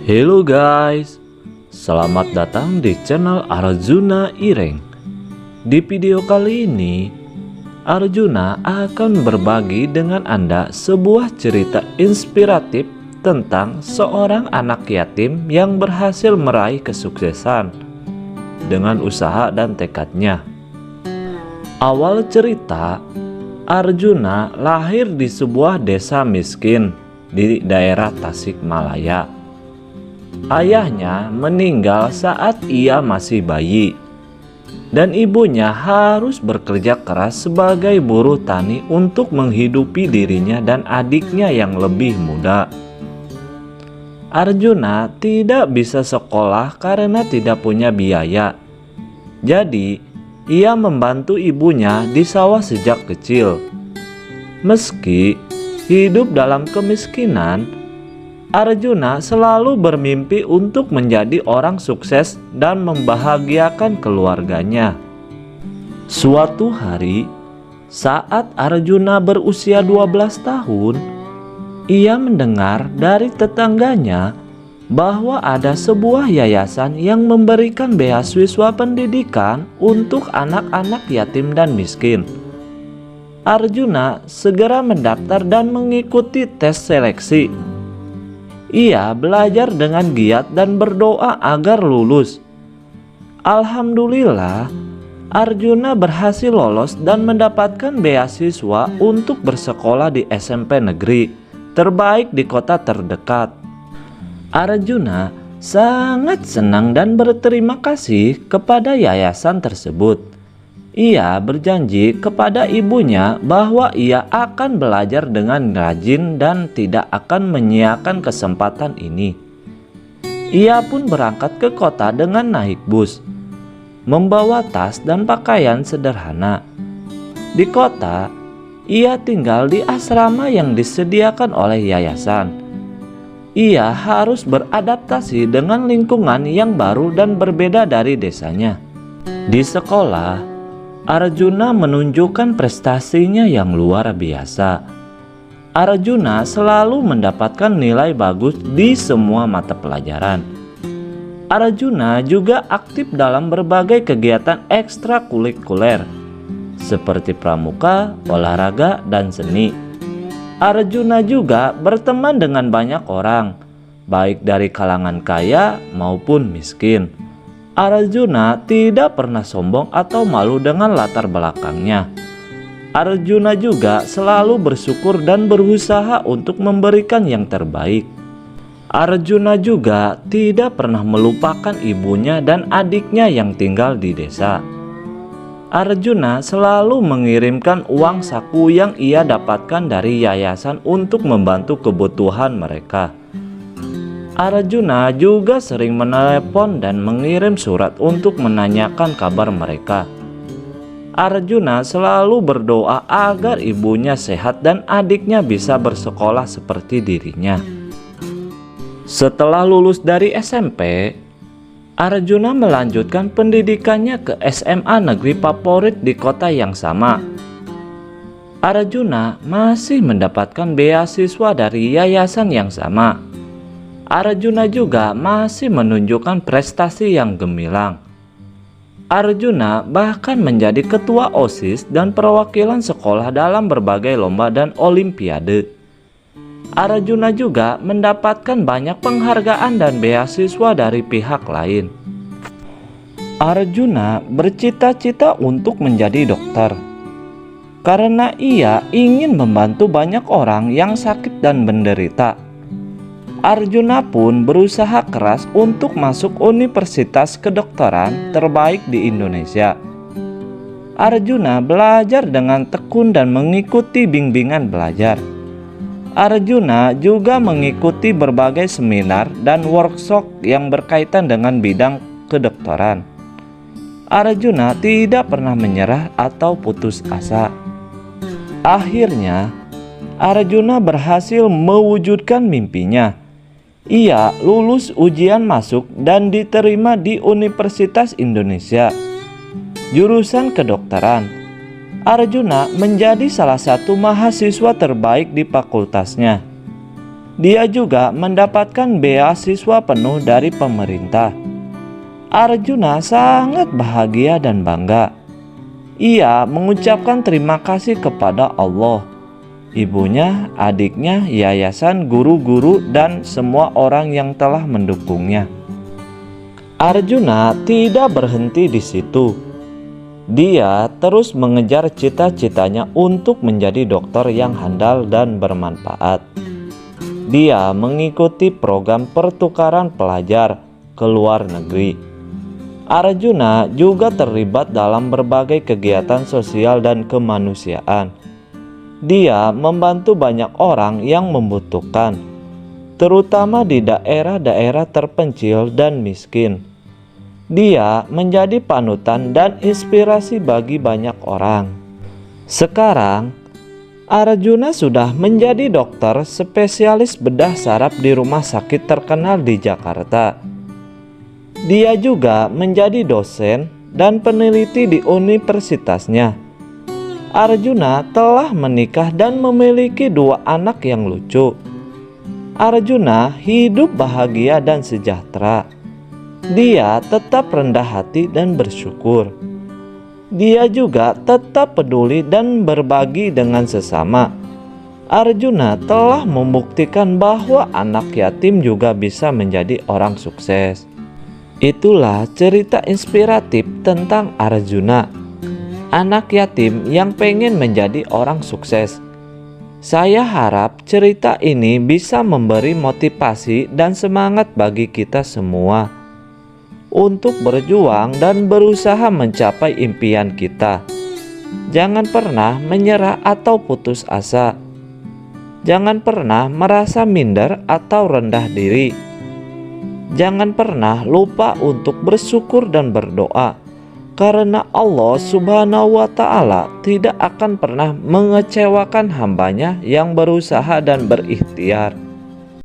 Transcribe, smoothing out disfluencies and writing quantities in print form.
Hello guys, selamat datang di channel Arjuna Ireng. Di video kali ini, Arjuna akan berbagi dengan Anda sebuah cerita inspiratif tentang seorang anak yatim yang berhasil meraih kesuksesan dengan usaha dan tekadnya. Awal cerita, Arjuna lahir di sebuah desa miskin di daerah Tasikmalaya. Ayahnya meninggal saat ia masih bayi, dan ibunya harus bekerja keras sebagai buruh tani untuk menghidupi dirinya dan adiknya yang lebih muda. Arjuna tidak bisa sekolah karena tidak punya biaya. Jadi, ia membantu ibunya di sawah sejak kecil. Meski hidup dalam kemiskinan, Arjuna selalu bermimpi untuk menjadi orang sukses dan membahagiakan keluarganya. Suatu hari, saat Arjuna berusia 12 tahun, ia mendengar dari tetangganya bahwa ada sebuah yayasan yang memberikan beasiswa pendidikan untuk anak-anak yatim dan miskin. Arjuna segera mendaftar dan mengikuti tes seleksi. Ia belajar dengan giat dan berdoa agar lulus. Alhamdulillah, Arjuna berhasil lolos dan mendapatkan beasiswa untuk bersekolah di SMP negeri terbaik di kota terdekat. Arjuna sangat senang dan berterima kasih kepada yayasan tersebut. Ia berjanji kepada ibunya bahwa ia akan belajar dengan rajin dan tidak akan menyia-nyiakan kesempatan ini. Ia pun berangkat ke kota dengan naik bus, membawa tas dan pakaian sederhana. Di kota, ia tinggal di asrama yang disediakan oleh yayasan. Ia harus beradaptasi dengan lingkungan yang baru dan berbeda dari desanya. Di sekolah, Arjuna menunjukkan prestasinya yang luar biasa. Arjuna selalu mendapatkan nilai bagus di semua mata pelajaran. Arjuna juga aktif dalam berbagai kegiatan ekstrakurikuler seperti pramuka, olahraga, dan seni. Arjuna juga berteman dengan banyak orang, baik dari kalangan kaya maupun miskin. Arjuna tidak pernah sombong atau malu dengan latar belakangnya. Arjuna juga selalu bersyukur dan berusaha untuk memberikan yang terbaik. Arjuna juga tidak pernah melupakan ibunya dan adiknya yang tinggal di desa. Arjuna selalu mengirimkan uang saku yang ia dapatkan dari yayasan untuk membantu kebutuhan mereka. Arjuna juga sering menelepon dan mengirim surat untuk menanyakan kabar mereka. Arjuna selalu berdoa agar ibunya sehat dan adiknya bisa bersekolah seperti dirinya. Setelah lulus dari SMP, Arjuna melanjutkan pendidikannya ke SMA negeri favorit di kota yang sama. Arjuna masih mendapatkan beasiswa dari yayasan yang sama. Arjuna juga masih menunjukkan prestasi yang gemilang. Arjuna bahkan menjadi ketua OSIS dan perwakilan sekolah dalam berbagai lomba dan olimpiade. Arjuna juga mendapatkan banyak penghargaan dan beasiswa dari pihak lain. Arjuna bercita-cita untuk menjadi dokter karena ia ingin membantu banyak orang yang sakit dan menderita. Arjuna pun berusaha keras untuk masuk universitas kedokteran terbaik di Indonesia. Arjuna belajar dengan tekun dan mengikuti bimbingan belajar. Arjuna juga mengikuti berbagai seminar dan workshop yang berkaitan dengan bidang kedokteran. Arjuna tidak pernah menyerah atau putus asa. Akhirnya, Arjuna berhasil mewujudkan mimpinya. Ia lulus ujian masuk dan diterima di Universitas Indonesia, jurusan kedokteran. Arjuna menjadi salah satu mahasiswa terbaik di fakultasnya. Dia juga mendapatkan beasiswa penuh dari pemerintah. Arjuna sangat bahagia dan bangga. Ia mengucapkan terima kasih kepada Allah, ibunya, adiknya, yayasan, guru-guru, dan semua orang yang telah mendukungnya. Arjuna tidak berhenti di situ. Dia terus mengejar cita-citanya untuk menjadi dokter yang handal dan bermanfaat. Dia mengikuti program pertukaran pelajar ke luar negeri. Arjuna juga terlibat dalam berbagai kegiatan sosial dan kemanusiaan. Dia membantu banyak orang yang membutuhkan, terutama di daerah-daerah terpencil dan miskin. Dia menjadi panutan dan inspirasi bagi banyak orang. Sekarang, Arjuna sudah menjadi dokter spesialis bedah saraf di rumah sakit terkenal di Jakarta. Dia juga menjadi dosen dan peneliti di universitasnya. Arjuna telah menikah dan memiliki 2 anak yang lucu. Arjuna hidup bahagia dan sejahtera. Dia tetap rendah hati dan bersyukur. Dia juga tetap peduli dan berbagi dengan sesama. Arjuna telah membuktikan bahwa anak yatim juga bisa menjadi orang sukses. Itulah cerita inspiratif tentang Arjuna, anak yatim yang pengen menjadi orang sukses. Saya harap cerita ini bisa memberi motivasi dan semangat bagi kita semua untuk berjuang dan berusaha mencapai impian kita. Jangan pernah menyerah atau putus asa. Jangan pernah merasa minder atau rendah diri. Jangan pernah lupa untuk bersyukur dan berdoa, karena Allah Subhanahu wa Ta'ala tidak akan pernah mengecewakan hambanya yang berusaha dan berikhtiar.